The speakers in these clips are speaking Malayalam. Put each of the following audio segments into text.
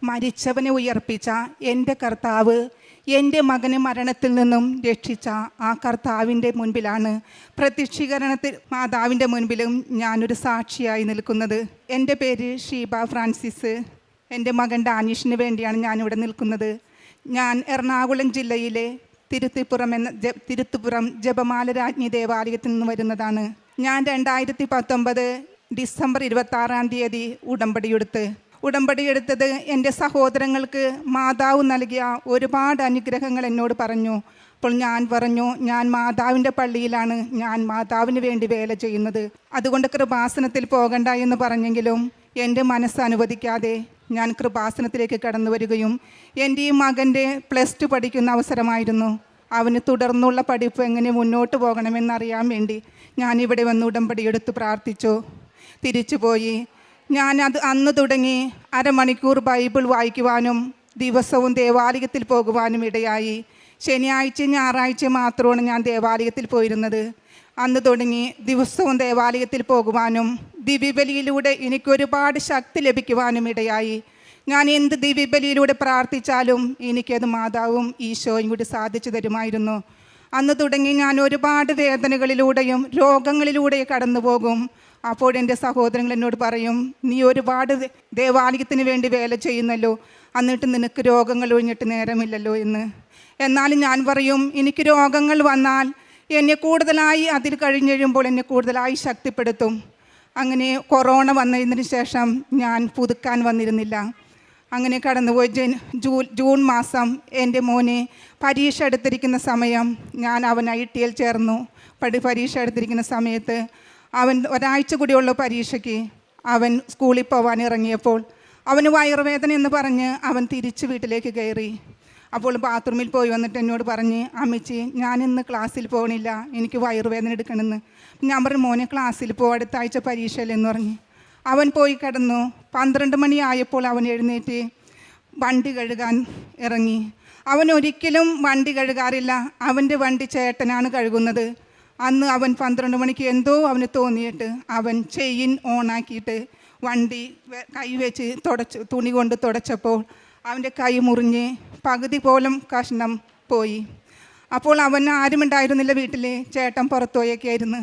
മരിച്ചവനെ ഉയർപ്പിച്ച എൻ്റെ കർത്താവ് എൻ്റെ മകനെ മരണത്തിൽ നിന്നും രക്ഷിച്ച ആ കർത്താവിൻ്റെ മുൻപിലാണ് പ്രത്യക്ഷീകരണത്തിൽ മാതാവിൻ്റെ മുൻപിലും ഞാനൊരു സാക്ഷിയായി നിൽക്കുന്നത്. എൻ്റെ പേര് ഷീബ ഫ്രാൻസിസ്. എൻ്റെ മകൻ ഡാനിഷിന് വേണ്ടിയാണ് ഞാനിവിടെ നിൽക്കുന്നത്. ഞാൻ എറണാകുളം ജില്ലയിലെ തിരുത്തിപ്പുറം ജപമാല രാജ്ഞി ദേവാലയത്തിൽ നിന്ന് വരുന്നതാണ്. ഞാൻ 2019 ഡിസംബർ 26 ഉടമ്പടി എടുത്തത് എൻ്റെ സഹോദരങ്ങൾക്ക് മാതാവ് നൽകിയ ഒരുപാട് അനുഗ്രഹങ്ങൾ എന്നോട് പറഞ്ഞു. അപ്പോൾ ഞാൻ പറഞ്ഞു, ഞാൻ മാതാവിൻ്റെ പള്ളിയിലാണ് ഞാൻ മാതാവിന് വേണ്ടി വേല ചെയ്യുന്നത്, അതുകൊണ്ട് കൃപാസനത്തിൽ പോകണ്ട എന്ന് പറഞ്ഞെങ്കിലും എൻ്റെ മനസ്സ് അനുവദിക്കാതെ ഞാൻ കൃപാസനത്തിലേക്ക് കടന്നു വരികയും എൻ്റെ ഈ മകൻ്റെ +2 പഠിക്കുന്ന അവസരമായിരുന്നു. അവന് തുടർന്നുള്ള പഠിപ്പ് എങ്ങനെ മുന്നോട്ട് പോകണമെന്നറിയാൻ വേണ്ടി ഞാനിവിടെ വന്ന് ഉടമ്പടി എടുത്ത് പ്രാർത്ഥിച്ചു. തിരിച്ചുപോയി അന്ന് തുടങ്ങി അരമണിക്കൂർ ബൈബിൾ വായിക്കുവാനും ദിവസവും ദേവാലയത്തിൽ പോകുവാനും ഇടയായി. ശനിയാഴ്ച ഞായറാഴ്ച മാത്രമാണ് ഞാൻ ദേവാലയത്തിൽ പോയിരുന്നത്. അന്ന് തുടങ്ങി ദിവസവും ദേവാലയത്തിൽ പോകുവാനും ദിവ്യബലിയിലൂടെ എനിക്കൊരുപാട് ശക്തി ലഭിക്കുവാനും ഇടയായി. ഞാൻ എന്ത് ദിവ്യബലിയിലൂടെ പ്രാർത്ഥിച്ചാലും എനിക്കത് മാതാവും ഈശോയും കൂടി സാധിച്ചു തരുമായിരുന്നു. അന്ന് തുടങ്ങി ഞാൻ ഒരുപാട് വേദനകളിലൂടെയും രോഗങ്ങളിലൂടെയും കടന്നു പോകും. അപ്പോൾ എൻ്റെ സഹോദരങ്ങൾ എന്നോട് പറയും, നീ ഒരുപാട് ദേവാലയത്തിന് വേണ്ടി വേല ചെയ്യുന്നല്ലോ, എന്നിട്ട് നിനക്ക് രോഗങ്ങൾ ഒഴിഞ്ഞിട്ട് നേരമില്ലല്ലോ എന്ന്. എന്നാലും ഞാൻ പറയും, എനിക്ക് രോഗങ്ങൾ വന്നാൽ എന്നെ കൂടുതലായി അതിൽ കഴിഞ്ഞെഴുമ്പോൾ എന്നെ കൂടുതലായി ശക്തിപ്പെടുത്തും. അങ്ങനെ കൊറോണ വന്നതിന് ശേഷം ഞാൻ പുതുക്കാൻ വന്നിരുന്നില്ല. അങ്ങനെ കടന്നുപോയി. ജൂൺ മാസം എൻ്റെ മോനെ പരീക്ഷ എടുത്തിരിക്കുന്ന സമയം അവൻ ITL ചേർന്നു. പരീക്ഷ എടുത്തിരിക്കുന്ന സമയത്ത് അവൻ ഒരാഴ്ച കൂടിയുള്ള പരീക്ഷയ്ക്ക് അവൻ സ്കൂളിൽ പോകാൻ ഇറങ്ങിയപ്പോൾ അവന് വയറുവേദന എന്ന് പറഞ്ഞ് അവൻ തിരിച്ച് വീട്ടിലേക്ക് കയറി. അപ്പോൾ ബാത്റൂമിൽ പോയി വന്നിട്ട് എന്നോട് പറഞ്ഞ്, അമ്മച്ചി ഞാനിന്ന് ക്ലാസ്സിൽ പോകണില്ല, എനിക്ക് വയറുവേദന എടുക്കണമെന്ന്. ഞാൻ പറഞ്ഞു, മോനെ ക്ലാസ്സിൽ പോ, അടുത്ത ആഴ്ച പരീക്ഷയിലെന്ന് പറഞ്ഞ്. അവൻ പോയി കിടന്നു. 12 മണിയായപ്പോൾ അവൻ എഴുന്നേറ്റ് വണ്ടി കഴുകാൻ ഇറങ്ങി. അവൻ ഒരിക്കലും വണ്ടി കഴുകാറില്ല, അവൻ്റെ വണ്ടി ചേട്ടനാണ് കഴുകുന്നത്. അന്ന് അവൻ 12 മണിക്ക് എന്തോ അവന് തോന്നിയിട്ട് അവൻ ചെയിൻ ഓണാക്കിയിട്ട് വണ്ടി കൈ വെച്ച് തുണി കൊണ്ട് തുടച്ചപ്പോൾ അവൻ്റെ കൈ മുറിഞ്ഞ് പകുതി പോലും കഷ്ണം പോയി. അപ്പോൾ അവൻ ആരുമുണ്ടായിരുന്നില്ല വീട്ടിൽ, ചേട്ടൻ പുറത്തുപോയൊക്കെയായിരുന്നു.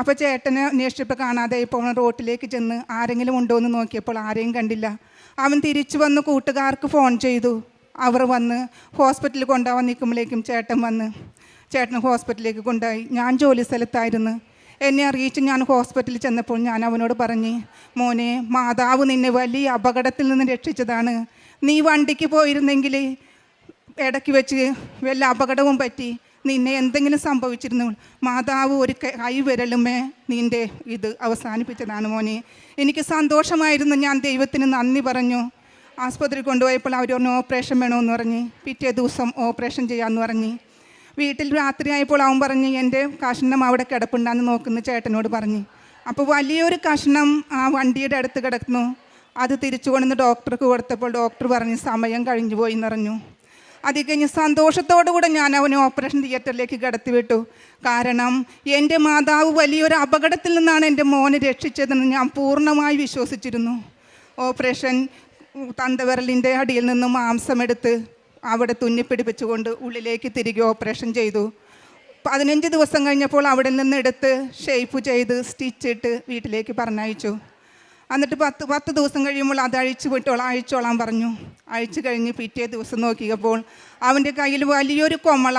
അപ്പോൾ ചേട്ടനെ അന്വേഷിച്ചപ്പോൾ കാണാതെ ഇപ്പോൾ റോട്ടിലേക്ക് ചെന്ന് ആരെങ്കിലും ഉണ്ടോ എന്ന് നോക്കിയപ്പോൾ ആരെയും കണ്ടില്ല. അവൻ തിരിച്ചു വന്ന് കൂട്ടുകാർക്ക് ഫോൺ ചെയ്തു. അവർ വന്ന് ഹോസ്പിറ്റലിൽ കൊണ്ടുപോകാൻ നിൽക്കുമ്പോഴേക്കും ചേട്ടൻ ഹോസ്പിറ്റലിലേക്ക് കൊണ്ടുപോയി. ഞാൻ ജോലി സ്ഥലത്തായിരുന്നു. എന്നെ അറിയിച്ച് ഞാൻ ഹോസ്പിറ്റലിൽ ചെന്നപ്പോൾ ഞാൻ അവനോട് പറഞ്ഞ്, മോനെ മാതാവ് നിന്നെ വലിയ അപകടത്തിൽ നിന്ന് രക്ഷിച്ചതാണ്. നീ വണ്ടിക്ക് പോയിരുന്നെങ്കിൽ ഇടയ്ക്ക് വെച്ച് വല്ല അപകടവും പറ്റി നിന്നെ എന്തെങ്കിലും സംഭവിച്ചിരുന്നു. മാതാവ് ഒരു കൈവിരലുമേ നിൻ്റെ ഇത് അവസാനിപ്പിച്ചതാണ് മോനെ. എനിക്ക് സന്തോഷമായിരുന്നു. ഞാൻ ദൈവത്തിന് നന്ദി പറഞ്ഞു. ആസ്പത്രിയിൽ കൊണ്ടുപോയപ്പോൾ അവർ പറഞ്ഞു ഓപ്പറേഷൻ വേണമെന്ന് പറഞ്ഞ്. പിറ്റേ ദിവസം ഓപ്പറേഷൻ ചെയ്യാമെന്ന് പറഞ്ഞ്. വീട്ടിൽ രാത്രിയായപ്പോൾ അവൻ പറഞ്ഞ് എൻ്റെ കഷ്ണം അവിടെ കിടപ്പുണ്ടാന്ന് നോക്കുന്ന ചേട്ടനോട് പറഞ്ഞ്. അപ്പോൾ വലിയൊരു കഷ്ണം ആ വണ്ടിയുടെ അടുത്ത് കിടക്കുന്നു. അത് തിരിച്ചു കൊണ്ടുവന്ന് ഡോക്ടർക്ക് കൊടുത്തപ്പോൾ ഡോക്ടർ പറഞ്ഞ് സമയം കഴിഞ്ഞു പോയി എന്നറിഞ്ഞു. അത് കഴിഞ്ഞ് സന്തോഷത്തോടു കൂടെ ഞാൻ അവനെ ഓപ്പറേഷൻ തിയേറ്ററിലേക്ക് കിടത്തിവിട്ടു. കാരണം എൻ്റെ മാതാവ് വലിയൊരു അപകടത്തിൽ നിന്നാണ് എൻ്റെ മോനെ രക്ഷിച്ചതെന്ന് ഞാൻ പൂർണ്ണമായി വിശ്വസിച്ചിരുന്നു. ഓപ്പറേഷൻ തന്തവിരലിൻ്റെ അടിയിൽ നിന്ന് മാംസമെടുത്ത് അവിടെ തുന്നിപ്പിടിപ്പിച്ചുകൊണ്ട് ഉള്ളിലേക്ക് തിരികെ ഓപ്പറേഷൻ ചെയ്തു. 15 ദിവസം കഴിഞ്ഞപ്പോൾ അവിടെ നിന്ന് എടുത്ത് ഷേപ്പ് ചെയ്ത് സ്റ്റിച്ചിട്ട് വീട്ടിലേക്ക് പറഞ്ഞയച്ചു. എന്നിട്ട് 10 ദിവസം കഴിയുമ്പോൾ അത് അഴിച്ചോളാൻ പറഞ്ഞു. അഴിച്ചു കഴിഞ്ഞ് പിറ്റേ ദിവസം നോക്കിയപ്പോൾ അവൻ്റെ കയ്യിൽ വലിയൊരു കൊമള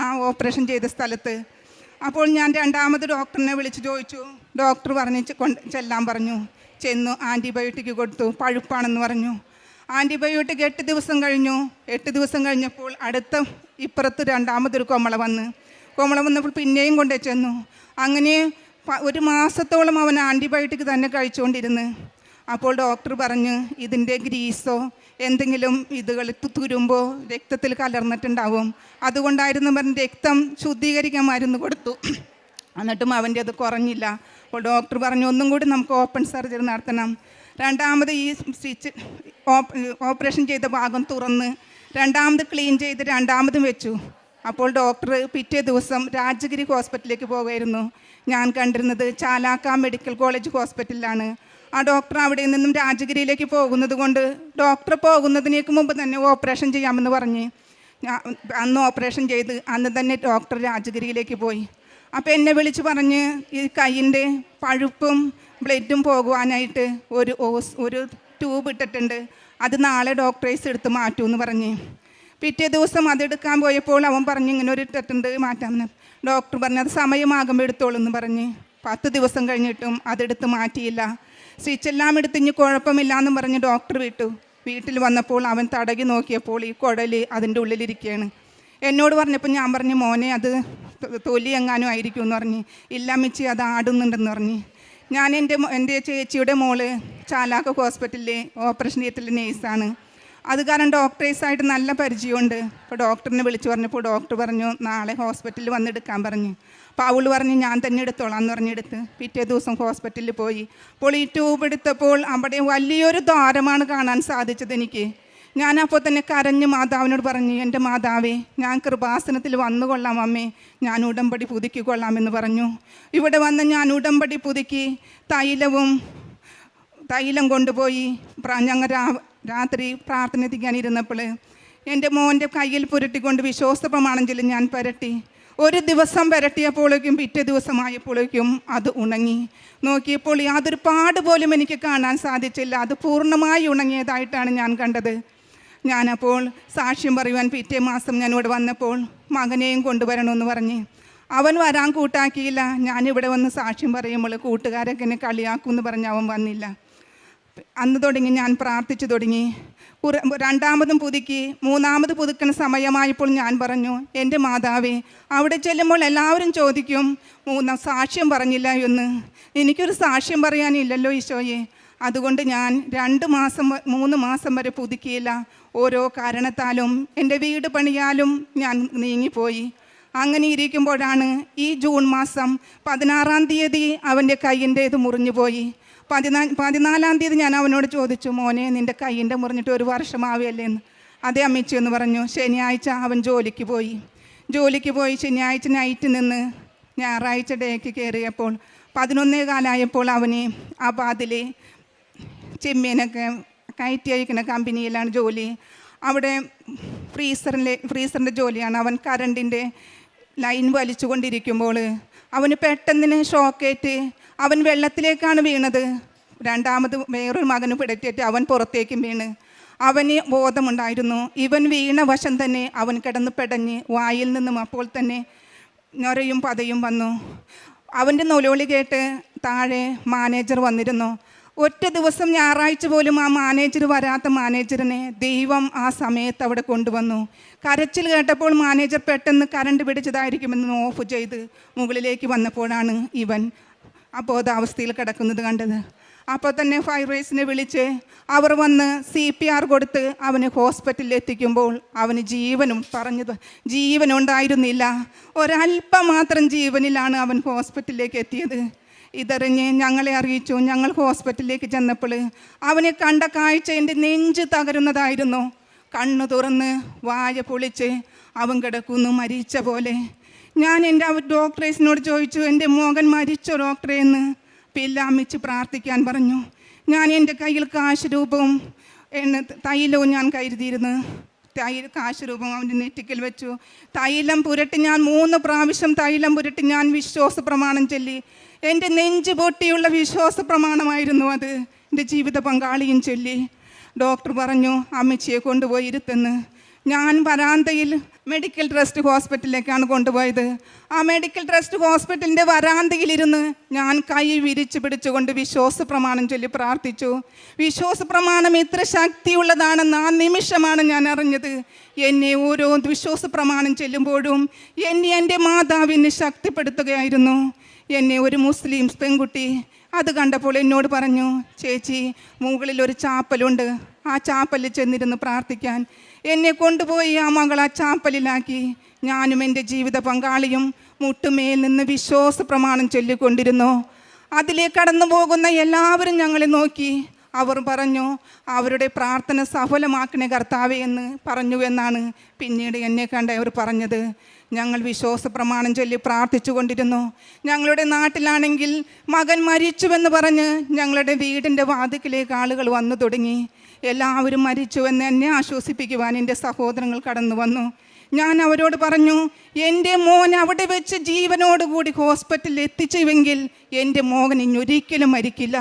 ആ ഓപ്പറേഷൻ ചെയ്ത സ്ഥലത്ത്. അപ്പോൾ ഞാൻ രണ്ടാമത് ഡോക്ടറിനെ വിളിച്ച് ചോദിച്ചു. ഡോക്ടർ പറഞ്ഞ് ചെല്ലാൻ പറഞ്ഞു. ചെന്നു ആൻറ്റിബയോട്ടിക് കൊടുത്തു. പഴുപ്പാണെന്ന് പറഞ്ഞു. ആൻറ്റിബയോട്ടിക് 8 ദിവസം കഴിഞ്ഞു. 8 ദിവസം കഴിഞ്ഞപ്പോൾ ഇപ്പുറത്ത് രണ്ടാമതൊരു കൊമള വന്നപ്പോൾ പിന്നെയും കൊണ്ടു ചെന്നു. അങ്ങനെ 1 മാസത്തോളം അവൻ ആൻറ്റിബയോട്ടിക് തന്നെ കഴിച്ചുകൊണ്ടിരുന്നു. അപ്പോൾ ഡോക്ടർ പറഞ്ഞ് ഇതിൻ്റെ ഗ്രീസോ എന്തെങ്കിലും ഇതുകൾ തുരുമ്പോ രക്തത്തിൽ കലർന്നിട്ടുണ്ടാവും, അതുകൊണ്ടായിരുന്നു പറഞ്ഞ് രക്തം ശുദ്ധീകരിക്കാൻ മരുന്ന് കൊടുത്തു. എന്നിട്ടും അവൻ്റെ അത് കുറഞ്ഞില്ല. അപ്പോൾ ഡോക്ടർ പറഞ്ഞു ഒന്നും കൂടി നമുക്ക് ഓപ്പൺ സർജറി നടത്തണം. രണ്ടാമത് ഈ ഓപ്പറേഷൻ ചെയ്ത ഭാഗം തുറന്ന് രണ്ടാമത് ക്ലീൻ ചെയ്ത് രണ്ടാമതും വെച്ചു. അപ്പോൾ ഡോക്ടർ പിറ്റേ ദിവസം രാജഗിരി ഹോസ്പിറ്റലിലേക്ക് പോകുമായിരുന്നു. ഞാൻ കണ്ടിരുന്നത് ചാലാക്ക മെഡിക്കൽ കോളേജ് ഹോസ്പിറ്റലിലാണ്. ആ ഡോക്ടർ അവിടെ നിന്നും രാജഗിരിയിലേക്ക് പോകുന്നത് കൊണ്ട് ഡോക്ടർ പോകുന്നതിനേക്ക് മുമ്പ് തന്നെ ഓപ്പറേഷൻ ചെയ്യാമെന്ന് പറഞ്ഞ് അന്ന് ഓപ്പറേഷൻ ചെയ്ത് അന്ന് തന്നെ ഡോക്ടർ രാജഗിരിയിലേക്ക് പോയി. അപ്പോൾ എന്നെ വിളിച്ച് പറഞ്ഞ് ഈ കൈയിൻ്റെ പഴുപ്പും ബ്ലഡും പോകുവാനായിട്ട് ഒരു ട്യൂബ് ഇട്ടിട്ടുണ്ട്, അത് നാളെ ഡോക്ടറേഴ്സ് എടുത്ത് മാറ്റുമെന്ന് പറഞ്ഞ്. പിറ്റേ ദിവസം അതെടുക്കാൻ പോയപ്പോൾ അവൻ പറഞ്ഞ് ഇങ്ങനെ ഒരു ഇട്ടിട്ടുണ്ട് മാറ്റാമെന്ന്. ഡോക്ടർ പറഞ്ഞു അത് സമയമാകുമ്പോൾ എടുത്തോളൂ എന്ന് പറഞ്ഞ് 10 ദിവസം കഴിഞ്ഞിട്ടും അതെടുത്ത് മാറ്റിയില്ല. സ്റ്റിച്ചെല്ലാം എടുത്ത് ഇനി കുഴപ്പമില്ല എന്നും പറഞ്ഞ് ഡോക്ടർ വിട്ടു. വീട്ടിൽ വന്നപ്പോൾ അവൻ തടകി നോക്കിയപ്പോൾ ഈ കുടൽ അതിൻ്റെ ഉള്ളിലിരിക്കുകയാണ്. എന്നോട് പറഞ്ഞപ്പോൾ ഞാൻ പറഞ്ഞു മോനെ അത് തൊലി എങ്ങാനും ആയിരിക്കും എന്ന് പറഞ്ഞ്. ഇല്ല മിച്ചി അത് ആടുന്നുണ്ടെന്ന് പറഞ്ഞ്. ഞാൻ എൻ്റെ ചേച്ചിയുടെ മോള് ചാലാക്ക ഹോസ്പിറ്റലിലെ ഓപ്പറേഷൻ തിയേറ്ററിലെ നേഴ്സാണ്. അത് കാരണം ഡോക്ടേഴ്സായിട്ട് നല്ല പരിചയമുണ്ട്. അപ്പോൾ ഡോക്ടറിനെ വിളിച്ചു പറഞ്ഞപ്പോൾ ഡോക്ടർ പറഞ്ഞു നാളെ ഹോസ്പിറ്റലിൽ വന്നെടുക്കാൻ പറഞ്ഞു. അപ്പോൾ അവൾ പറഞ്ഞ് ഞാൻ തന്നെ എടുത്തോളാം എന്ന് പറഞ്ഞെടുത്ത് പിറ്റേ ദിവസം ഹോസ്പിറ്റലിൽ പോയി. അപ്പോൾ ഈ ട്യൂബ് എടുത്തപ്പോൾ അവിടെ വലിയൊരു ദ്വാരമാണ് കാണാൻ സാധിച്ചത് എനിക്ക്. ഞാനപ്പോൾ തന്നെ കരഞ്ഞ് മാതാവിനോട് പറഞ്ഞു എൻ്റെ മാതാവേ ഞാൻ കൃപാസനത്തിൽ വന്നുകൊള്ളാം അമ്മേ, ഞാൻ ഉടമ്പടി പുതുക്കിക്കൊള്ളാമെന്ന് പറഞ്ഞു. ഇവിടെ വന്ന് ഞാൻ ഉടമ്പടി പുതുക്കി തൈലം കൊണ്ടുപോയി ഞങ്ങൾ രാത്രി പ്രാർത്ഥന എത്തിക്കാനിരുന്നപ്പോൾ എൻ്റെ മോൻ്റെ കയ്യിൽ പുരട്ടിക്കൊണ്ട് വിശ്വാസ പ്രമാണം ചൊല്ലി ഞാൻ പുരട്ടി. ഒരു ദിവസം പുരട്ടിയപ്പോഴേക്കും പിറ്റേ ദിവസമായപ്പോഴേക്കും അത് ഉണങ്ങി. നോക്കിയപ്പോൾ യാതൊരു പാട് പോലും എനിക്ക് കാണാൻ സാധിച്ചില്ല. അത് പൂർണ്ണമായി ഉണങ്ങിയതായിട്ടാണ് ഞാൻ കണ്ടത്. ഞാനപ്പോൾ സാക്ഷ്യം പറയുവാൻ പിറ്റേ മാസം ഞാൻ ഇവിടെ വന്നപ്പോൾ മകനെയും കൊണ്ടുവരണമെന്ന് പറഞ്ഞ് അവൻ വരാൻ കൂട്ടാക്കിയില്ല. ഞാനിവിടെ വന്ന് സാക്ഷ്യം പറയുമ്പോൾ കൂട്ടുകാരൊക്കെ എന്നെ കളിയാക്കുമെന്ന് പറഞ്ഞ് അവൻ വന്നില്ല. അന്ന് തുടങ്ങി ഞാൻ പ്രാർത്ഥിച്ചു തുടങ്ങി. രണ്ടാമതും പുതുക്കി മൂന്നാമത് പുതുക്കുന്ന സമയമായപ്പോൾ ഞാൻ പറഞ്ഞു എൻ്റെ മാതാവേ അവിടെ ചെല്ലുമ്പോൾ എല്ലാവരും ചോദിക്കും സാക്ഷ്യം പറഞ്ഞില്ല എന്ന്. എനിക്കൊരു സാക്ഷ്യം പറയാനില്ലല്ലോ ഈശോയെ. അതുകൊണ്ട് ഞാൻ 2 മാസം 3 മാസം വരെ പുതുക്കിയില്ല. ഓരോ കാരണത്താലും എൻ്റെ വീട് പണിയാലും ഞാൻ നീങ്ങിപ്പോയി. അങ്ങനെ ഇരിക്കുമ്പോഴാണ് ഈ ജൂൺ മാസം 16-ാം തീയതി അവൻ്റെ കയ്യിൻ്റേത് മുറിഞ്ഞു പോയി. 14-ാം തീയതി ഞാൻ അവനോട് ചോദിച്ചു മോനെ നിൻ്റെ കയ്യിൻ്റെ മുറിഞ്ഞിട്ട് 1 വർഷമാവുകയല്ലേ എന്ന്. അതേ അമ്മച്ചി എന്ന് പറഞ്ഞു. ശനിയാഴ്ച അവൻ ജോലിക്ക് പോയി ശനിയാഴ്ച നൈറ്റ് നിന്ന് ഞായറാഴ്ച ഡേക്ക് കയറിയപ്പോൾ 11:15 അവന് ആ ബാതിലെ ചെമ്മീനൊക്കെ കയറ്റി അയക്കുന്ന കമ്പനിയിലാണ് ജോലി. അവിടെ ഫ്രീസറിൻ്റെ ജോലിയാണ്. അവൻ കറണ്ടിൻ്റെ ലൈൻ വലിച്ചു കൊണ്ടിരിക്കുമ്പോൾ അവന് പെട്ടെന്ന് ഷോക്കേറ്റ് അവൻ വെള്ളത്തിലേക്കാണ് വീണത്. രണ്ടാമത് വേറൊരു മകന് പിടറ്റിയിട്ട് അവൻ പുറത്തേക്കും വീണ്. അവന് ബോധമുണ്ടായിരുന്നു. ഇവൻ വീണ വശം തന്നെ അവൻ കിടന്ന് പെടഞ്ഞ് വായിൽ നിന്നും അപ്പോൾ തന്നെ ഞൊരയും പതയും വന്നു. അവൻ്റെ നൊലോളി കേട്ട് താഴെ മാനേജർ വന്നിരുന്നു. ഒറ്റ ദിവസം ഞായറാഴ്ച പോലും ആ മാനേജർ വരാത്ത മാനേജറിനെ ദൈവം ആ സമയത്ത് അവിടെ കൊണ്ടുവന്നു. കരച്ചിൽ കേട്ടപ്പോൾ മാനേജർ പെട്ടെന്ന് കറണ്ട് പിടിച്ചതായിരിക്കുമെന്ന് ഓഫ് ചെയ്ത് മുകളിലേക്ക് വന്നപ്പോഴാണ് ഇവൻ അബോധാവസ്ഥയിൽ കിടക്കുന്നത് കണ്ടത്. അപ്പോൾ തന്നെ ഫയർവേസിനെ വിളിച്ച് അവർ വന്ന് CPR കൊടുത്ത് അവന് ഹോസ്പിറ്റലിൽ എത്തിക്കുമ്പോൾ അവന് ജീവനുണ്ടായിരുന്നില്ല. ഒരല്പം മാത്രം ജീവനിലാണ് അവൻ ഹോസ്പിറ്റലിലേക്ക് എത്തിയത്. ഇതറിഞ്ഞ് ഞങ്ങളെ അറിയിച്ചു. ഞങ്ങൾ ഹോസ്പിറ്റലിലേക്ക് ചെന്നപ്പോൾ അവനെ കണ്ട കാഴ്ച എൻ്റെ നെഞ്ച് തകരുന്നതായിരുന്നു. കണ്ണു തുറന്ന് വായ പൊളിച്ച് അവൻ കിടക്കുന്നു മരിച്ച പോലെ. ഞാൻ എൻ്റെ ഡോക്ടറേഴ്സിനോട് ചോദിച്ചു എൻ്റെ മകൻ മരിച്ചോ ഡോക്ടറെ എന്ന്. പില്ലാമിച്ച് പ്രാർത്ഥിക്കാൻ പറഞ്ഞു. ഞാൻ എൻ്റെ കയ്യിൽ കാശ് രൂപവും തൈലവും ഞാൻ കരുതിയിരുന്നു. കാശ് രൂപം അവൻ്റെ നെറ്റിക്കൽ വെച്ചു. തൈലം പുരട്ടി ഞാൻ 3 പ്രാവശ്യം തൈലം പുരട്ടി ഞാൻ വിശ്വാസ പ്രമാണം ചൊല്ലി. എൻ്റെ നെഞ്ച് പൊട്ടിയുള്ള വിശ്വാസ പ്രമാണമായിരുന്നു അത്. എൻ്റെ ജീവിത പങ്കാളിയും ചൊല്ലി. ഡോക്ടർ പറഞ്ഞു അമ്മച്ചിയെ കൊണ്ടുപോയി ഇരുത്തെന്ന്. ഞാൻ വരാന്തയിൽ മെഡിക്കൽ ട്രസ്റ്റ് ഹോസ്പിറ്റലിലേക്കാണ് കൊണ്ടുപോയത്. ആ മെഡിക്കൽ ട്രസ്റ്റ് ഹോസ്പിറ്റലിൻ്റെ വരാന്തയിലിരുന്ന് ഞാൻ കൈ വിരിച്ച് പിടിച്ചുകൊണ്ട് വിശ്വാസ പ്രമാണം ചൊല്ലി പ്രാർത്ഥിച്ചു. വിശ്വാസ പ്രമാണം ഇത്ര ശക്തിയുള്ളതാണെന്ന് ആ നിമിഷമാണ് ഞാൻ അറിഞ്ഞത്. എന്നെ ഓരോ വിശ്വാസ പ്രമാണം ചെല്ലുമ്പോഴും എൻ്റെ മാതാവിനെ ശക്തിപ്പെടുത്തുകയായിരുന്നു. എന്നെ ഒരു മുസ്ലിം പെൺകുട്ടി അത് കണ്ടപ്പോൾ എന്നോട് പറഞ്ഞു ചേച്ചി മുകളിൽ ഒരു ചാപ്പലുണ്ട്, ആ ചാപ്പലിൽ ചെന്നിരുന്ന് പ്രാർത്ഥിക്കാൻ. എന്നെ കൊണ്ടുപോയി ആ മകൾ ആ ചാപ്പലിലാക്കി. ഞാനും എൻ്റെ ജീവിത പങ്കാളിയും മുട്ടുമേൽ നിന്ന് വിശ്വാസ പ്രമാണം ചൊല്ലിക്കൊണ്ടിരുന്നു. അതിലേക്ക് കടന്നു പോകുന്ന എല്ലാവരും ഞങ്ങളെ നോക്കി. അവർ പറഞ്ഞു, അവരുടെ പ്രാർത്ഥന സഫലമാക്കണേ കർത്താവേ എന്ന് പറഞ്ഞു എന്നാണ് പിന്നീട് എന്നെ കണ്ടവർ പറഞ്ഞത്. ഞങ്ങൾ വിശ്വാസ പ്രമാണം ചൊല്ലി പ്രാർത്ഥിച്ചു കൊണ്ടിരുന്നു. ഞങ്ങളുടെ നാട്ടിലാണെങ്കിൽ മകൻ മരിച്ചുവെന്ന് പറഞ്ഞ് ഞങ്ങളുടെ വീടിൻ്റെ വാതിക്കലേക്ക് ആളുകൾ വന്നു തുടങ്ങി. എല്ലാവരും മരിച്ചുവെന്ന് എന്നെ ആശ്വസിപ്പിക്കുവാൻ എൻ്റെ സഹോദരങ്ങൾ കടന്നു വന്നു. ഞാൻ അവരോട് പറഞ്ഞു, എൻ്റെ മോൻ അവിടെ വെച്ച് ജീവനോടുകൂടി ഹോസ്പിറ്റലിൽ എത്തിച്ചുവെങ്കിൽ എൻ്റെ മോൻ ഇനി ഒരിക്കലും മരിക്കില്ല.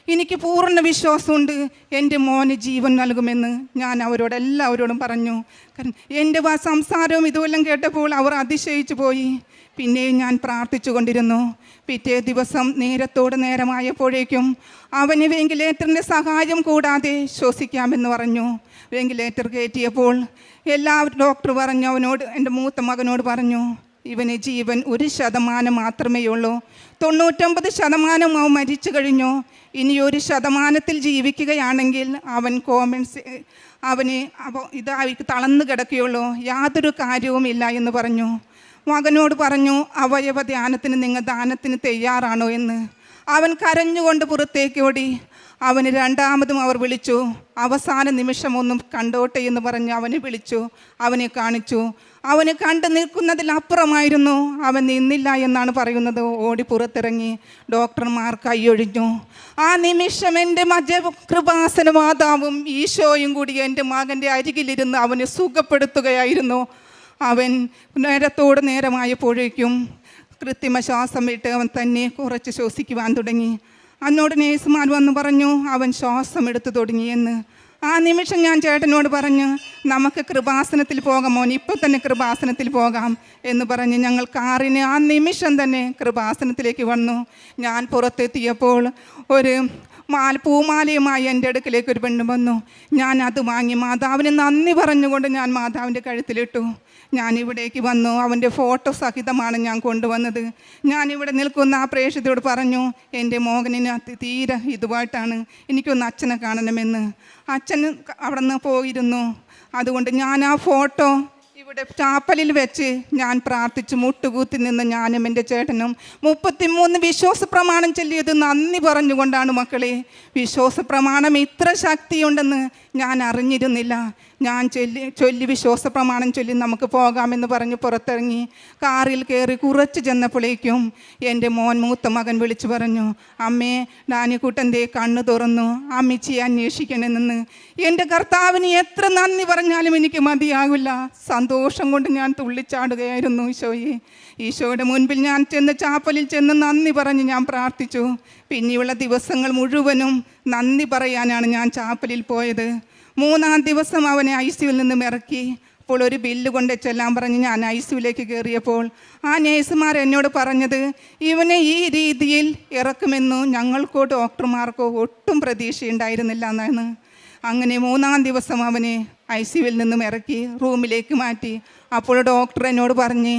എനിക്ക് പൂർണ്ണ വിശ്വാസമുണ്ട് എൻ്റെ മോന് ജീവൻ നൽകുമെന്ന് ഞാൻ അവരോടെല്ലാവരോടും പറഞ്ഞു. കാരണം എൻ്റെ സംസാരവും ഇതുമെല്ലാം കേട്ടപ്പോൾ അവർ അതിശയിച്ചു പോയി. പിന്നെയും ഞാൻ പ്രാർത്ഥിച്ചു കൊണ്ടിരുന്നു. പിറ്റേ ദിവസം നേരത്തോട് നേരമായപ്പോഴേക്കും അവന് വെന്റിലേറ്ററിൻ്റെ സഹായം കൂടാതെ ശ്വസിക്കാമെന്ന് പറഞ്ഞു. വെന്റിലേറ്റർ കയറ്റിയപ്പോൾ ഡോക്ടർ പറഞ്ഞു, അവനോട്, എൻ്റെ മൂത്ത മകനോട് പറഞ്ഞു, ഇവന് ജീവൻ 1% മാത്രമേ ഉള്ളൂ. 99% അവൻ മരിച്ചു കഴിഞ്ഞു. ഇനി 1% ജീവിക്കുകയാണെങ്കിൽ അവൻ അവന് ഇതായി തളർന്നു കിടക്കുകയുള്ളൂ, യാതൊരു കാര്യവുമില്ല എന്ന് പറഞ്ഞു. മകനോട് പറഞ്ഞു, അവയവ ധ്യാനത്തിന് നിങ്ങൾ ദാനത്തിന് തയ്യാറാണോ എന്ന്. അവൻ കരഞ്ഞുകൊണ്ട് പുറത്തേക്ക് ഓടി. അവന് രണ്ടാമതും അവർ വിളിച്ചു. അവസാന നിമിഷം ഒന്നും കണ്ടോട്ടെ എന്ന് പറഞ്ഞ് അവനെ വിളിച്ചു. അവനെ കാണിച്ചു. അവന് കണ്ടു നിൽക്കുന്നതിലപ്പുറമായിരുന്നു. അവൻ നിന്നില്ല എന്നാണ് പറയുന്നത്. ഓടി പുറത്തിറങ്ങി. ഡോക്ടർമാർ കൈയൊഴിഞ്ഞു. ആ നിമിഷം എൻ്റെ കൃപാസന മാതാവും ഈശോയും കൂടി എൻ്റെ മകൻ്റെ അരികിലിരുന്ന് അവനെ സുഖപ്പെടുത്തുകയായിരുന്നു. അവൻ നേരത്തോട് നേരമായപ്പോഴേക്കും കൃത്രിമ ശ്വാസം വിട്ട് അവൻ തന്നെ കുറച്ച് ശ്വസിക്കുവാൻ തുടങ്ങി. എന്നോട് നേഴ്സുമാർ വന്ന് പറഞ്ഞു, അവൻ ശ്വാസം എടുത്തു തുടങ്ങിയെന്ന്. ആ നിമിഷം ഞാൻ ചേട്ടനോട് പറഞ്ഞു, നമുക്ക് കൃപാസനത്തിൽ പോകാം മോൻ, ഇപ്പോൾ തന്നെ കൃപാസനത്തിൽ പോകാം എന്ന് പറഞ്ഞ് ഞങ്ങൾ കാറിന് ആ നിമിഷം തന്നെ കൃപാസനത്തിലേക്ക് വന്നു. ഞാൻ പുറത്തെത്തിയപ്പോൾ ഒരു പൂമാലയുമായി എൻ്റെ അടുക്കിലേക്ക് ഒരു പെണ്ണ് വന്നു. ഞാൻ അത് വാങ്ങി മാതാവിന് നന്ദി പറഞ്ഞുകൊണ്ട് ഞാൻ മാതാവിൻ്റെ കഴുത്തിലിട്ടു. ഞാൻ ഇവിടേക്ക് വന്നു. അവൻ്റെ ഫോട്ടോ സഹിതമാണ് ഞാൻ കൊണ്ടുവന്നത്. ഞാനിവിടെ നിൽക്കുന്ന ആ പ്രേക്ഷിതയോട് പറഞ്ഞു, എൻ്റെ മോഹനിന് തീരെ ഇതുമായിട്ടാണ്, എനിക്കൊന്ന് അച്ഛനെ കാണണമെന്ന്. അച്ഛൻ അവിടെ നിന്ന് പോയിരുന്നു. അതുകൊണ്ട് ഞാൻ ആ ഫോട്ടോ ഇവിടെ ചാപ്പലിൽ വെച്ച് ഞാൻ പ്രാർത്ഥിച്ചു മുട്ടുകൂത്തി നിന്ന് ഞാനും എൻ്റെ ചേട്ടനും 33 വിശ്വാസ പ്രമാണം ചൊല്ലിയത് നന്ദി പറഞ്ഞുകൊണ്ടാണ്. മക്കളെ, വിശ്വാസ പ്രമാണം ഇത്ര ശക്തിയുണ്ടെന്ന് ഞാൻ അറിഞ്ഞിരുന്നില്ല. ഞാൻ ചൊല്ലി വിശ്വാസ പ്രമാണം ചൊല്ലി നമുക്ക് പോകാമെന്ന് പറഞ്ഞ് പുറത്തിറങ്ങി. കാറിൽ കയറി കുറച്ച് ചെന്നപ്പോഴേക്കും എൻ്റെ മൂത്ത മകൻ വിളിച്ചു പറഞ്ഞു, അമ്മേ, ഡാനിക്കുട്ടൻ്റെ കണ്ണ് തുറന്നു, അമ്മച്ചിയെ അന്വേഷിക്കണമെന്ന്. എൻ്റെ കർത്താവിന് എത്ര നന്ദി പറഞ്ഞാലും എനിക്ക് മതിയാകില്ല. സന്തോഷം കൊണ്ട് ഞാൻ തുള്ളിച്ചാടുകയായിരുന്നു. ഈശോയുടെ മുൻപിൽ ഞാൻ ചാപ്പലിൽ ചെന്ന് നന്ദി പറഞ്ഞ് ഞാൻ പ്രാർത്ഥിച്ചു. പിന്നെയുള്ള ദിവസങ്ങൾ മുഴുവനും നന്ദി പറയാനാണ് ഞാൻ ചാപ്പലിൽ പോയത്. 3-ാം ദിവസം അവനെ ICUവിൽ നിന്നും ഇറക്കി. അപ്പോൾ ഒരു ബില്ല് കൊണ്ട് ചെല്ലാൻ പറഞ്ഞ് ഞാൻ ICUവിലേക്ക് കയറിയപ്പോൾ ആ നേഴ്സുമാർ എന്നോട് പറഞ്ഞത്, ഇവനെ ഈ രീതിയിൽ ഇറക്കുമെന്നോ ഞങ്ങൾക്കോ ഡോക്ടർമാർക്കോ ഒട്ടും പ്രതീക്ഷയുണ്ടായിരുന്നില്ല എന്നാണ്. അങ്ങനെ 3-ാം ദിവസം അവനെ ICUവിൽ നിന്നും ഇറക്കി റൂമിലേക്ക് മാറ്റി. അപ്പോൾ ഡോക്ടർ എന്നോട് പറഞ്ഞ്,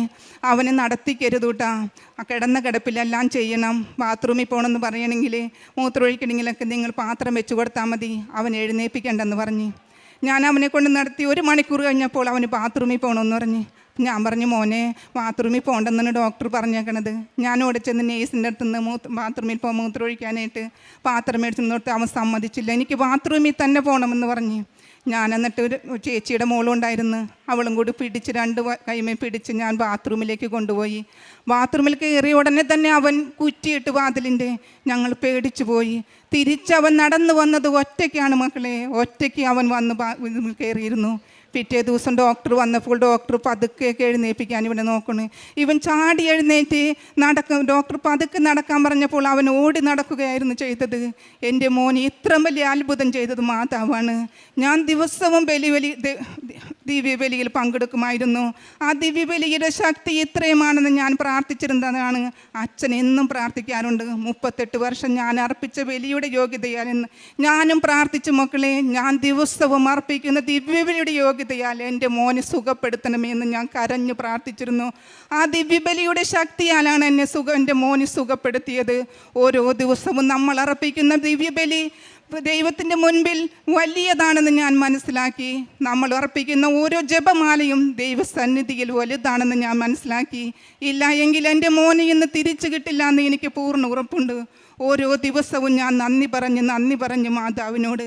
അവനെ നടത്തിക്കരുത് കേട്ടാ, കിടന്ന കിടപ്പിലെല്ലാം ചെയ്യണം. ബാത്റൂമിൽ പോകണമെന്ന് പറയണമെങ്കിൽ മൂത്രമൊഴിക്കണമെങ്കിലൊക്കെ നിങ്ങൾ പാത്രം വെച്ച് കൊടുത്താൽ മതി, അവൻ എഴുന്നേൽപ്പിക്കണ്ടെന്ന് പറഞ്ഞ്. ഞാൻ അവനെ കൊണ്ട് നടത്തി. 1 മണിക്കൂർ കഴിഞ്ഞപ്പോൾ അവന് ബാത്റൂമിൽ പോകണമെന്ന് പറഞ്ഞ്. ഞാൻ പറഞ്ഞു, മോനെ, ബാത്റൂമിൽ പോകണ്ടെന്നാണ് ഡോക്ടർ പറഞ്ഞേക്കണത്. ഞാൻ ഓടി ചെന്ന് നേഴ്സിൻ്റെ അടുത്ത് നിന്ന് ബാത്റൂമിൽ മൂത്രമൊഴിക്കാനായിട്ട് പാത്രം മേടിച്ചു തൊട്ട് അവൻ സമ്മതിച്ചില്ല. എനിക്ക് ബാത്റൂമിൽ തന്നെ പോകണമെന്ന് പറഞ്ഞ്. ഞാൻ എന്നിട്ട് ഒരു ചേച്ചിയുടെ മോളും ഉണ്ടായിരുന്നു, അവളും കൂടി പിടിച്ച് 2 കൈമേ പിടിച്ച് ഞാൻ ബാത്റൂമിലേക്ക് കൊണ്ടുപോയി. ബാത്റൂമിൽ കയറിയ ഉടനെ തന്നെ അവൻ കുറ്റിയിട്ട് വാതിലിൻ്റെ. ഞങ്ങൾ പേടിച്ചു പോയി. തിരിച്ചവൻ നടന്നു വന്നത് ഒറ്റയ്ക്കാണ് മക്കളെ, ഒറ്റയ്ക്ക് അവൻ വന്ന് കയറിയിരുന്നു. പിറ്റേ ദിവസം ഡോക്ടർ വന്നപ്പോൾ ഡോക്ടർ പതുക്കെ എഴുന്നേൽപ്പിക്കാൻ ഇവിടെ നോക്കണേ. ഇവൻ ചാടി എഴുന്നേറ്റ് ഡോക്ടർ പതുക്കെ നടക്കാൻ പറഞ്ഞപ്പോൾ അവൻ ഓടി നടക്കുകയായിരുന്നു ചെയ്തത്. എൻ്റെ മോന് ഇത്ര വലിയ അത്ഭുതം ചെയ്തത് മാതാവാണ്. ഞാൻ ദിവസവും ദിവ്യബലിയിൽ പങ്കെടുക്കുമായിരുന്നു. ആ ദിവ്യബലിയുടെ ശക്തി ഇത്രയുമാണെന്ന് ഞാൻ പ്രാർത്ഥിച്ചിരുന്നതാണ്. അച്ഛൻ എന്നും പ്രാർത്ഥിക്കാറുണ്ട്. 38 വർഷം ഞാൻ അർപ്പിച്ച ബലിയുടെ യോഗ്യതയാലെന്ന് ഞാനും പ്രാർത്ഥിച്ചു. മക്കളെ, ഞാൻ ദിവസവും അർപ്പിക്കുന്ന ദിവ്യബലിയുടെ യോഗ്യതയാൽ എൻ്റെ മോനെ സുഖപ്പെടുത്തണമെന്ന് ഞാൻ കരഞ്ഞു പ്രാർത്ഥിച്ചിരുന്നു. ആ ദിവ്യബലിയുടെ ശക്തിയാലാണ് എൻ്റെ മോനെ സുഖപ്പെടുത്തിയത്. ഓരോ ദിവസവും നമ്മൾ അർപ്പിക്കുന്ന ദിവ്യബലി ദൈവത്തിൻ്റെ മുൻപിൽ വലിയതാണെന്ന് ഞാൻ മനസ്സിലാക്കി. നമ്മൾ അർപ്പിക്കുന്ന ഓരോ ജപമാലയും ദൈവസന്നിധിയിൽ വലുതാണെന്ന് ഞാൻ മനസ്സിലാക്കി. ഇല്ല എങ്കിൽ എൻ്റെ മോനെ ഇന്ന് തിരിച്ചു കിട്ടില്ല എന്ന് എനിക്ക് പൂർണ്ണ ഉറപ്പുണ്ട്. ഓരോ ദിവസവും ഞാൻ നന്ദി പറഞ്ഞ് മാതാവിനോട്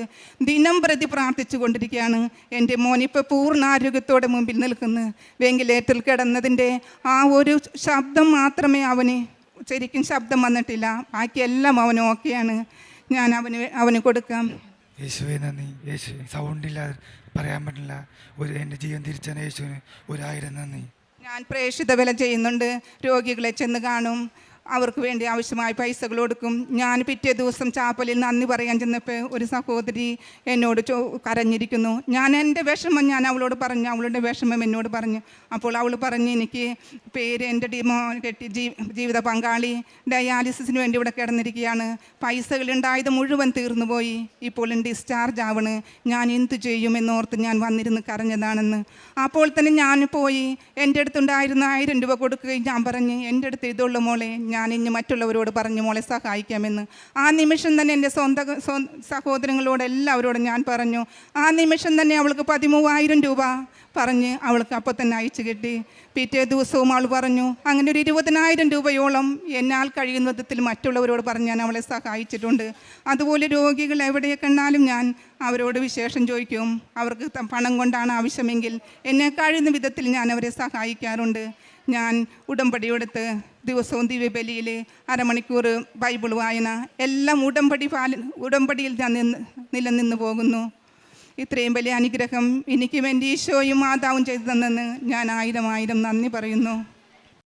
ദിനം പ്രതി പ്രാർത്ഥിച്ചു കൊണ്ടിരിക്കുകയാണ്. എൻ്റെ മോനിപ്പോൾ പൂർണ്ണ ആരോഗ്യത്തോടെ മുമ്പിൽ നിൽക്കുന്നു. വെന്റിലേറ്ററിൽ കിടന്നതിൻ്റെ ആ ഒരു ശബ്ദം മാത്രമേ ശരിക്കും ശബ്ദം വന്നിട്ടില്ല. ബാക്കിയെല്ലാം അവൻ ഓക്കെയാണ്. ഞാൻ അവന് കൊടുക്കാം. യേശുവേ നന്ദി. യേശു സൗണ്ടില്ലാതെ പറയാൻ പറ്റില്ല. എൻ്റെ ജീവൻ തിരിച്ചാൽ യേശുവിന് 1000 നന്ദി. ഞാൻ പ്രേക്ഷിത വില ചെയ്യുന്നുണ്ട്. രോഗികളെ ചെന്ന് കാണും, അവർക്ക് വേണ്ടി ആവശ്യമായ പൈസകൾ കൊടുക്കും. ഞാൻ പിറ്റേ ദിവസം ചാപ്പലിൽ നന്ദി പറയാൻ ചെന്നപ്പോൾ ഒരു സഹോദരി എന്നോട് കരഞ്ഞിരിക്കുന്നു. ഞാൻ എൻ്റെ വിഷമം ഞാൻ അവളോട് പറഞ്ഞു, അവളുടെ വിഷമം എന്നോട് പറഞ്ഞു. അപ്പോൾ അവൾ പറഞ്ഞ്, എനിക്ക് പേര് എൻ്റെ കെട്ടി ജീവിത പങ്കാളി ഡയാലിസിസിന് വേണ്ടി ഇവിടെ കിടന്നിരിക്കുകയാണ്. പൈസകളുണ്ടായത് മുഴുവൻ തീർന്നു പോയി. ഇപ്പോൾ ഡിസ്ചാർജ് ആവണ്. ഞാൻ എന്തു ചെയ്യുമെന്നോർത്ത് ഞാൻ വന്നിരുന്ന് കരഞ്ഞതാണെന്ന്. അപ്പോൾ തന്നെ ഞാൻ പോയി എൻ്റെ അടുത്തുണ്ടായിരുന്ന 1000 രൂപ കൊടുക്കുകയും ഞാൻ പറഞ്ഞ്, എൻ്റെ അടുത്ത് ഇതുള്ള മോളെ, ഞാൻ ഇനി മറ്റുള്ളവരോട് പറഞ്ഞു മോളെ സഹായിക്കാമെന്ന്. ആ നിമിഷം തന്നെ എൻ്റെ സഹോദരങ്ങളോട് എല്ലാവരോടും ഞാൻ പറഞ്ഞു. ആ നിമിഷം തന്നെ അവൾക്ക് 13,000 രൂപ പറഞ്ഞ് അവൾക്ക് അപ്പോൾ തന്നെ അയച്ചു കിട്ടി. പിറ്റേ ദിവസവും അവൾ പറഞ്ഞു, അങ്ങനെ ഒരു 20,000 രൂപയോളം എന്നാൽ കഴിയുന്ന വിധത്തിൽ മറ്റുള്ളവരോട് പറഞ്ഞ് ഞാൻ അവളെ സഹായിച്ചിട്ടുണ്ട്. അതുപോലെ രോഗികൾ എവിടെ കണ്ടാലും ഞാൻ അവരോട് വിശേഷം ചോദിക്കും. അവർക്ക് പണം കൊണ്ടാണ് ആവശ്യമെങ്കിൽ എന്നെ കഴിയുന്ന വിധത്തിൽ ഞാൻ അവരെ സഹായിക്കാറുണ്ട്. ഞാൻ ഉടമ്പടിയെടുത്ത് ദിവസവും ദിവ്യബലിയിൽ അരമണിക്കൂർ ബൈബിൾ വായന എല്ലാം ഉടമ്പടിയിൽ ഞാൻ നിലനിന്ന് പോകുന്നു. ഇത്രയും വലിയ അനുഗ്രഹം എനിക്ക് വേണ്ടി ഈശോയും മാതാവും ചെയ്തു തന്നെന്ന് ഞാൻ 1000 നന്ദി പറയുന്നു.